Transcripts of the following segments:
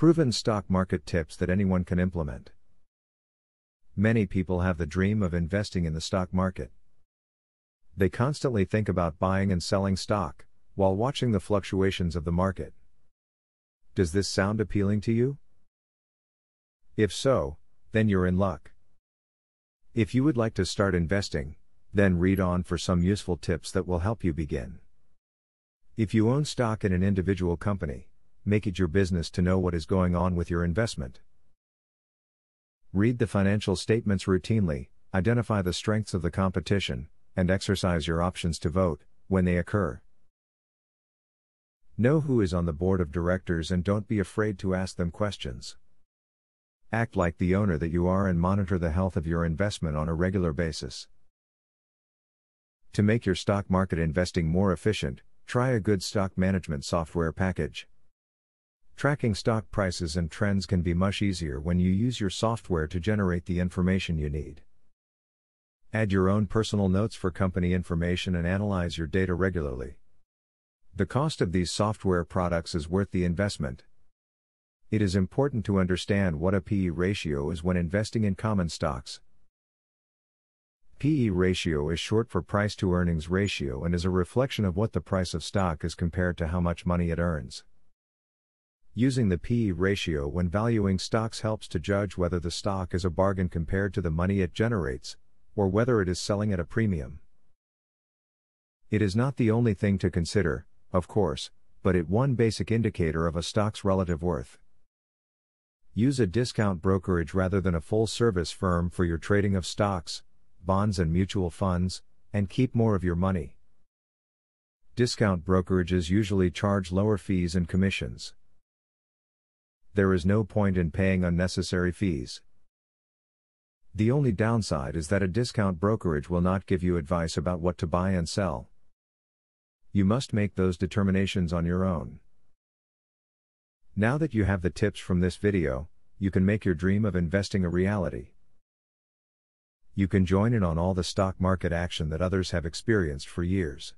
Proven stock market tips that anyone can implement. Many people have the dream of investing in the stock market. They constantly think about buying and selling stock, while watching the fluctuations of the market. Does this sound appealing to you? If so, then you're in luck. If you would like to start investing, then read on for some useful tips that will help you begin. If you own stock in an individual company, make it your business to know what is going on with your investment. Read the financial statements routinely, identify the strengths of the competition, and exercise your options to vote, when they occur. Know who is on the board of directors and don't be afraid to ask them questions. Act like the owner that you are and monitor the health of your investment on a regular basis. To make your stock market investing more efficient, try a good stock management software package. Tracking stock prices and trends can be much easier when you use your software to generate the information you need. Add your own personal notes for company information and analyze your data regularly. The cost of these software products is worth the investment. It is important to understand what a P/E ratio is when investing in common stocks. P/E ratio is short for price to earnings ratio and is a reflection of what the price of stock is compared to how much money it earns. Using the P/E ratio when valuing stocks helps to judge whether the stock is a bargain compared to the money it generates, or whether it is selling at a premium. It is not the only thing to consider, of course, but it one basic indicator of a stock's relative worth. Use a discount brokerage rather than a full-service firm for your trading of stocks, bonds and mutual funds, and keep more of your money. Discount brokerages usually charge lower fees and commissions. There is no point in paying unnecessary fees. The only downside is that a discount brokerage will not give you advice about what to buy and sell. You must make those determinations on your own. Now that you have the tips from this video, you can make your dream of investing a reality. You can join in on all the stock market action that others have experienced for years.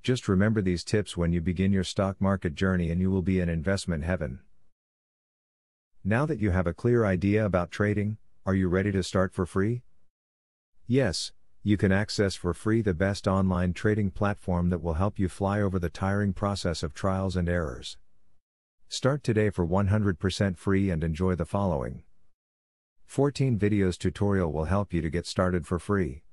Just remember these tips when you begin your stock market journey and you will be in investment heaven. Now that you have a clear idea about trading, are you ready to start for free? Yes, you can access for free the best online trading platform that will help you fly over the tiring process of trials and errors. Start today for 100% free and enjoy the following 14 videos tutorial will help you to get started for free.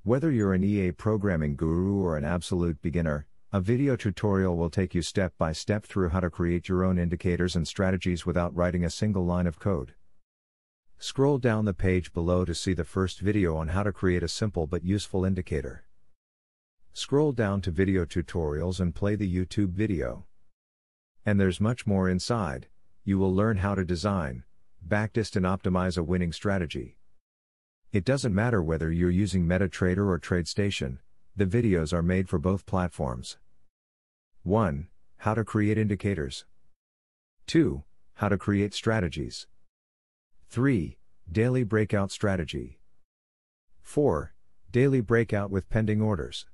Whether you're an EA programming guru or an absolute beginner, a video tutorial will take you step by step through how to create your own indicators and strategies without writing a single line of code. Scroll down the page below to see the first video on how to create a simple but useful indicator. Scroll down to video tutorials and play the YouTube video. And there's much more inside. You will learn how to design, backtest and optimize a winning strategy. It doesn't matter whether you're using MetaTrader or TradeStation, the videos are made for both platforms. 1. How to create indicators. 2. How to create strategies. 3. Daily breakout strategy. 4. Daily breakout with pending orders.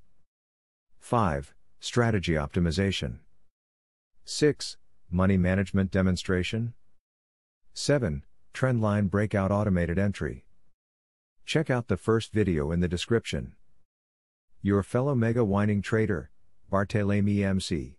5. Strategy optimization. 6. Money management demonstration. 7. Trendline breakout automated entry. Check out the first video in the description. Your fellow mega winning trader, Barthélemy MC.